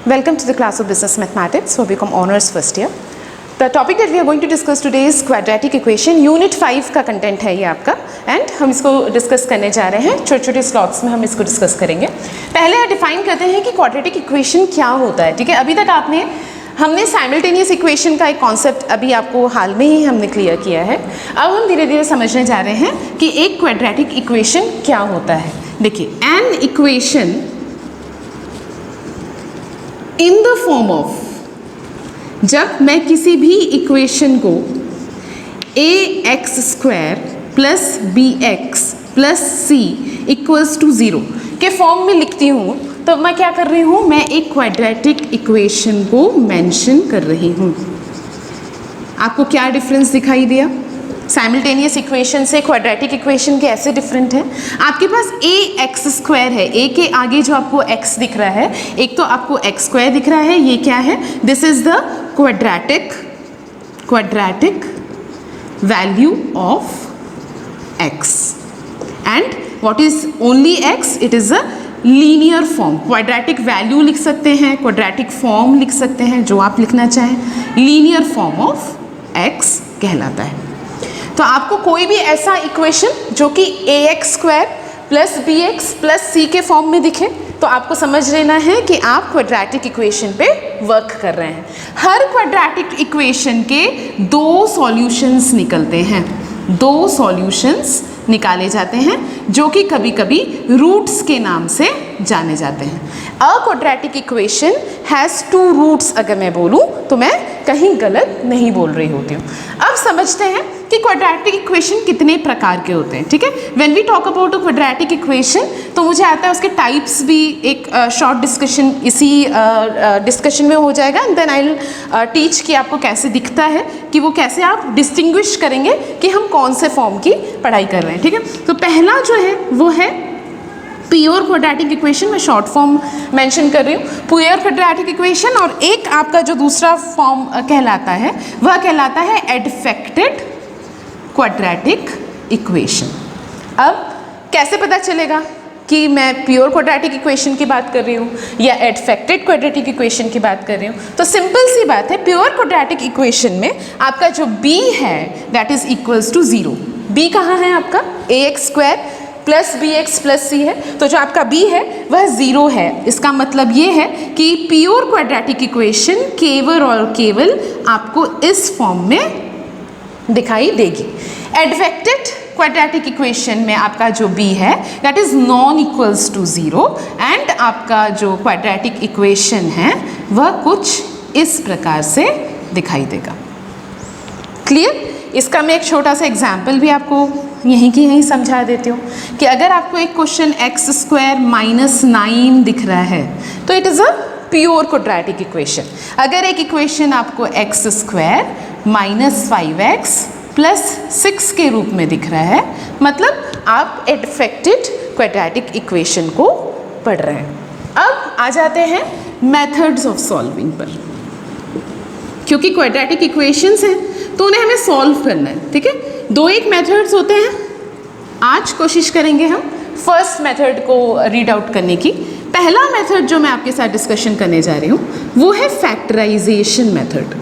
Welcome to the class of Business Mathematics for BCom Honors first year. The topic that we are going to discuss today is quadratic equation. Unit 5 का content है ये आपका and हम इसको discuss करने जा रहे हैं. छोटे छोटे स्लॉट्स में हम इसको डिस्कस करेंगे. पहले डिफाइन करते हैं कि क्वाड्रेटिक इक्वेशन क्या होता है. ठीक है, अभी तक हमने साइमल्टेनियस इक्वेशन का एक कॉन्सेप्ट अभी आपको हाल में ही हमने क्लियर किया है. अब हम धीरे धीरे समझने जा रहे हैं कि एक क्वाड्रेटिक इक्वेशन क्या होता है. देखिए, an equation in the form of, जब मैं किसी भी इक्वेशन को A X square plus B X plus C equals to 0 के फॉर्म में लिखती हूँ तो मैं क्या कर रही हूँ, मैं एक क्वाड्रेटिक इक्वेशन को मेंशन कर रही हूँ. आपको क्या डिफरेंस दिखाई दिया? साइमल्टेनियस इक्वेशन से क्वाड्रेटिक इक्वेशन कैसे डिफरेंट है? आपके पास ए एक्स स्क्वायर है, ए के आगे जो आपको एक्स दिख रहा है, एक तो आपको एक्स स्क्वायर दिख रहा है, ये क्या है? This is the quadratic value of x and what is only x? It is a linear form. Quadratic value लिख सकते हैं, क्वाड्रेटिक फॉर्म लिख सकते हैं, जो आप लिखना चाहें. लीनियर फॉर्म ऑफ एक्स कहलाता है. तो आपको कोई भी ऐसा इक्वेशन जो कि A X square plus B X plus C के फॉर्म में दिखे तो आपको समझ लेना है कि आप क्वाड्रेटिक इक्वेशन पे वर्क कर रहे हैं. हर क्वाड्रेटिक इक्वेशन के दो सॉल्यूशंस निकलते हैं, दो सॉल्यूशंस निकाले जाते हैं जो कि कभी कभी रूट्स के नाम से जाने जाते हैं. A quadratic equation has two roots अगर मैं बोलूँ तो मैं कहीं गलत नहीं बोल रही होती हूँ. अब समझते हैं कि क्वाड्रेटिक इक्वेशन कितने प्रकार के होते हैं. ठीक है, when we talk about a quadratic equation तो मुझे आता है उसके टाइप्स भी एक शॉर्ट डिस्कशन इसी डिस्कशन में हो जाएगा and then I will teach कि आपको कैसे दिखता है, कि वो कैसे आप डिस्टिंग्विश करेंगे कि हम कौन से फॉर्म की पढ़ाई कर रहे हैं. ठीक है, तो पहला जो है वो है प्योर क्वाड्रेटिक इक्वेशन. मैं शॉर्ट फॉर्म मेंशन कर रही हूँ, प्योर क्वाड्रेटिक इक्वेशन. और एक आपका जो दूसरा फॉर्म कहलाता है वह कहलाता है एडफेक्टेड क्वाड्रेटिक इक्वेशन. अब कैसे पता चलेगा कि मैं प्योर क्वाड्रेटिक इक्वेशन की बात कर रही हूँ या एडफेक्टेड क्वाड्रेटिक इक्वेशन की बात कर रही हूँ? तो सिंपल सी बात है, प्योर क्वाड्रेटिक इक्वेशन में आपका जो b है that is equals to 0. b कहाँ है आपका? A X square plus B X plus C है, तो जो आपका b है वह 0 है. इसका मतलब ये है कि प्योर क्वाड्रेटिक इक्वेशन केवल और केवल आपको इस फॉर्म में दिखाई देगी. एडफेक्टेड क्वाड्रेटिक इक्वेशन में आपका जो b है that is non equals to 0 and आपका जो क्वाड्रेटिक इक्वेशन है वह कुछ इस प्रकार से दिखाई देगा. क्लियर? इसका मैं एक छोटा सा एग्जाम्पल भी आपको यहीं की यहीं समझा देती हूँ कि अगर आपको एक क्वेश्चन एक्स स्क्वायर माइनस 9 दिख रहा है तो it is a pure quadratic equation. अगर एक इक्वेशन आपको x square minus 5x plus 6 के रूप में दिख रहा है, मतलब आप एडफेक्टेड क्वाड्रेटिक इक्वेशन को पढ़ रहे हैं. अब आ जाते हैं मेथड्स ऑफ सॉल्विंग पर. क्योंकि क्वाड्रेटिक इक्वेशंस हैं तो उन्हें हमें सॉल्व करना है. ठीक है, दो एक मेथड्स होते हैं. आज कोशिश करेंगे हम फर्स्ट मेथड को रीड आउट करने की. पहला मेथड जो मैं आपके साथ डिस्कशन करने जा रही हूँ वो है फैक्टराइजेशन मेथड.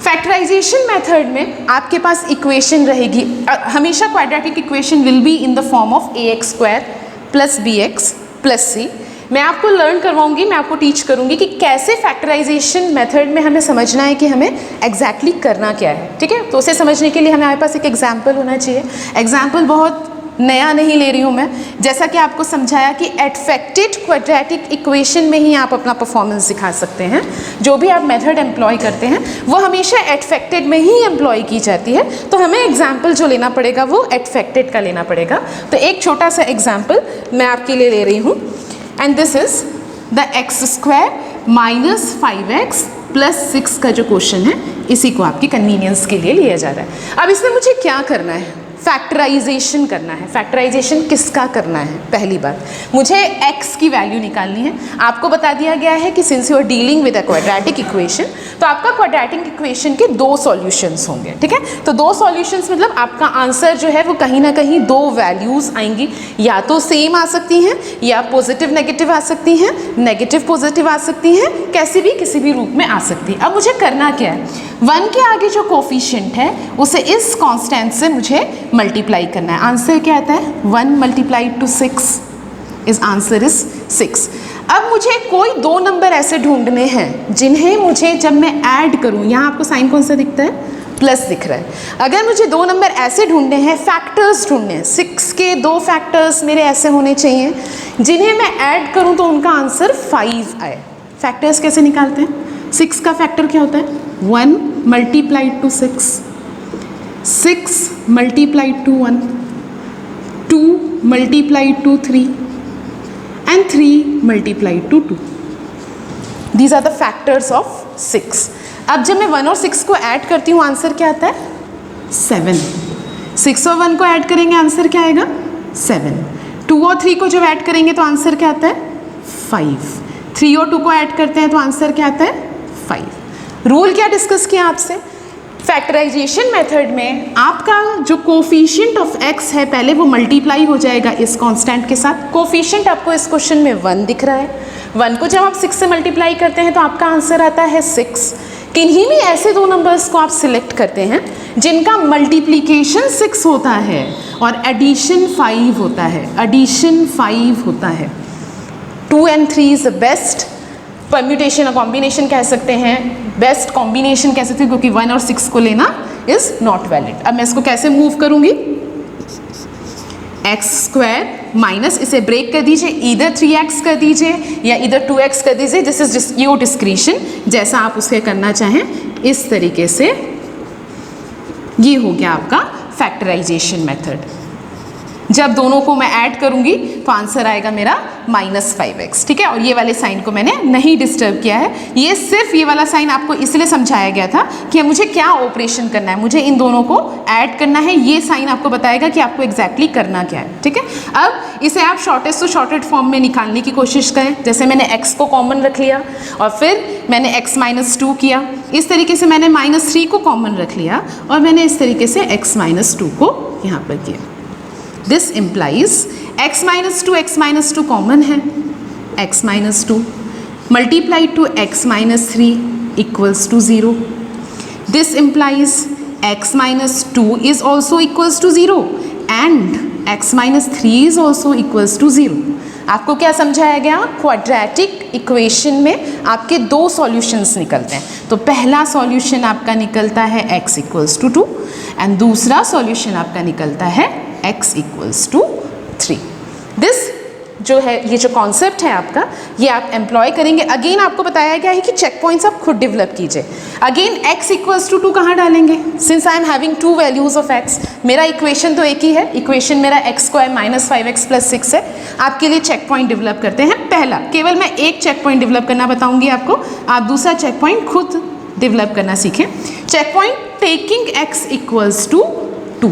फैक्टराइजेशन मेथड में आपके पास इक्वेशन रहेगी, हमेशा quadratic equation will be in the form of A X square plus B X plus C. मैं आपको लर्न करवाऊंगी, मैं आपको टीच करूंगी कि कैसे फैक्टराइजेशन मेथड में हमें समझना है कि हमें एग्जैक्टली करना क्या है. ठीक है, तो उसे समझने के लिए हमारे पास एक एग्जाम्पल होना चाहिए. एग्जाम्पल बहुत नया नहीं ले रही हूँ मैं, जैसा कि आपको समझाया कि एडफेक्टेड क्वाड्रेटिक इक्वेशन में ही आप अपना परफॉर्मेंस दिखा सकते हैं. जो भी आप मेथड एम्प्लॉय करते हैं वो हमेशा एडफेक्टेड में ही एम्प्लॉय की जाती है, तो हमें एग्जाम्पल जो लेना पड़ेगा वो एडफेक्टेड का लेना पड़ेगा. तो एक छोटा सा एग्जाम्पल मैं आपके लिए ले रही हूँ and this is the x square minus 5x plus 6 का जो क्वेश्चन है इसी को आपकी कन्वीनियंस के लिए लिया जा रहा है. अब इसमें मुझे क्या करना है? फैक्टराइजेशन करना है। फैक्टराइजेशन किसका करना है? पहली बात मुझे x की वैल्यू निकालनी है। आपको बता दिया गया है कि since you are dealing with a quadratic equation, तो आपका क्वाड्रेटिक इक्वेशन के दो सॉल्यूशंस होंगे, ठीक है। तो दो सॉल्यूशंस मतलब आपका आंसर जो है वो कहीं ना कहीं दो वैल्यूज़ आएंगी, या तो सेम आ सकती हैं या पॉजिटिव नेगेटिव आ सकती हैं, नेगेटिव पॉजिटिव आ सकती हैं, कैसे भी किसी भी रूप में आ सकती है। अब मुझे करना क्या है, 1 के आगे जो कोफिशिएंट है उसे इस कांस्टेंट से मुझे मल्टीप्लाई करना है। आंसर क्या आता है? 1 multiplied to 6 is answer is 6। अब मुझे कोई दो नंबर ऐसे ढूंढने हैं जिन्हें मुझे जब मैं ऐड करूं, यहाँ आपको साइन कौन सा दिखता है? प्लस दिख रहा है। अगर मुझे दो नंबर ऐसे ढूंढने हैं, फैक्टर्स ढूंढने हैं, 6 के दो फैक्टर्स मेरे ऐसे होने चाहिए जिन्हें मैं ऐड करूं तो उनका आंसर 5 आए। फैक्टर्स कैसे निकालते हैं? 6 का फैक्टर क्या होता है? 1 multiplied to 6, 6 multiplied to 1, 2 multiplied to 3 and 3 multiplied to 2. These are the factors of 6. अब जब मैं 1 और 6 को ऐड करती हूँ आंसर क्या आता है? 7. 6 और 1 को ऐड करेंगे आंसर क्या आएगा? 7. 2 और 3 को जब ऐड करेंगे तो आंसर क्या आता है? 5. 3 और 2 को ऐड करते हैं तो आंसर क्या आता है? 5. रूल क्या डिस्कस किया आपसे? फैक्टराइजेशन मेथड में आपका जो कोफिशिएंट ऑफ x है पहले वो मल्टीप्लाई हो जाएगा इस कांस्टेंट के साथ। कोफिशिएंट आपको इस क्वेश्चन में 1 दिख रहा है, 1 को जब आप 6 से मल्टीप्लाई करते हैं तो आपका आंसर आता है 6। किन्हीं भी ऐसे दो नंबर्स को आप सिलेक्ट करते हैं जिनका मल्टीप्लिकेशन 6 होता है और एडिशन 5 होता है, एडिशन 5 होता है। 2 and 3 is the best permutation और कॉम्बिनेशन कह सकते हैं, बेस्ट कॉम्बिनेशन कह सकते हैं, क्योंकि 1 और 6 को लेना इज नॉट वैलिड। अब मैं इसको कैसे मूव करूंगी? एक्स स्क्वायर माइनस, इसे ब्रेक कर दीजिए, इधर 3x कर दीजिए या इधर 2x कर दीजिए। दिस इज योर डिस्क्रिशन, जैसा आप उसे करना चाहें इस तरीके से। ये हो गया आपका फैक्टराइजेशन मेथड। जब दोनों को मैं ऐड करूंगी तो आंसर आएगा मेरा -5x, ठीक है। और ये वाले साइन को मैंने नहीं डिस्टर्ब किया है, ये सिर्फ ये वाला साइन आपको इसलिए समझाया गया था कि मुझे क्या ऑपरेशन करना है, मुझे इन दोनों को ऐड करना है। ये साइन आपको बताएगा कि आपको एग्जैक्टली करना क्या है, ठीक है। अब इसे आप शॉर्टेस्ट टू शॉर्टेड फॉर्म में निकालने की कोशिश करें। जैसे मैंने x को कॉमन रख लिया और फिर मैंने x -2 किया, इस तरीके से मैंने -3 को कॉमन रख लिया और मैंने इस तरीके से x -2 को यहाँ पर किया। This implies x -2 कॉमन है, x -2 multiplied to x -3 equals to 0. This implies x -2 is also equals to 0 and x -3 is also equals to 0. आपको क्या समझाया गया? क्वाड्रेटिक इक्वेशन में आपके दो सॉल्यूशंस निकलते हैं। तो पहला सॉल्यूशन आपका निकलता है x इक्वल्स टू 2 एंड दूसरा सॉल्यूशन आपका निकलता है x इक्वल्स टू 3। दिस जो है, ये जो कॉन्सेप्ट है आपका, ये आप एम्प्लॉय करेंगे। अगेन आपको बताया गया है कि चेक पॉइंट्स आप खुद डेवलप कीजिए। अगेन x इक्वल्स टू 2 कहाँ डालेंगे? Since I am having 2 values of x, मेरा इक्वेशन तो एक ही है, इक्वेशन मेरा x स्क्वायर -5x + 6 है। आपके लिए चेक पॉइंट डेवलप करते हैं। पहला, केवल मैं एक चेक पॉइंट डेवलप करना बताऊंगी आपको, आप दूसरा चेक पॉइंट खुद डेवलप करना सीखें। Check point taking x equals to 2,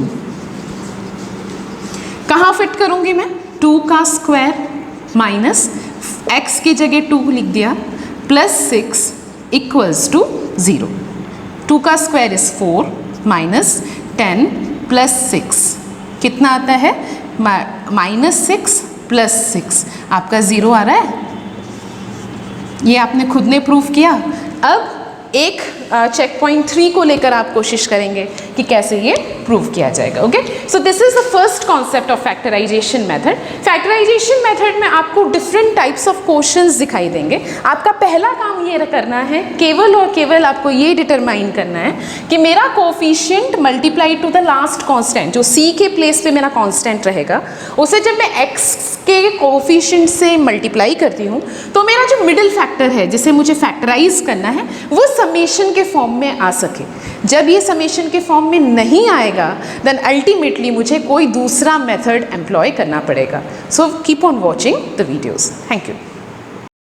कहाँ फिट करूंगी मैं? 2 का स्क्वायर माइनस x की जगह 2 लिख दिया +6 इक्वल्स टू 0। 2 का स्क्वायर इज 4 माइनस 10 + 6 कितना आता है? -6 + 6 आपका 0 आ रहा है। ये आपने खुद ने प्रूव किया। अब एक चेक पॉइंट 3 को लेकर आप कोशिश करेंगे कि कैसे ये प्रूव किया जाएगा। Okay, so this is the first concept of factorisation method. Factorisation method में आपको डिफरेंट टाइप्स ऑफ क्वेश्चंस दिखाई देंगे। आपका पहला काम ये करना है, केवल और केवल आपको ये डिटरमाइन करना है कि मेरा coefficient multiplied to the last constant, जो c के प्लेस पे मेरा कांस्टेंट रहेगा, उसे जब मैं x के कोफिशिएंट से मल्टीप्लाई करती हूँ तो मेरा जो मिडिल फैक्टर है जिसे मुझे फैक्टराइज करना है वो समेशन के फॉर्म में आ सके। जब ये समेशन के फॉर्म में नहीं आएगा देन अल्टीमेटली मुझे कोई दूसरा मेथड एम्प्लॉय करना पड़ेगा। So keep on watching the videos. Thank you.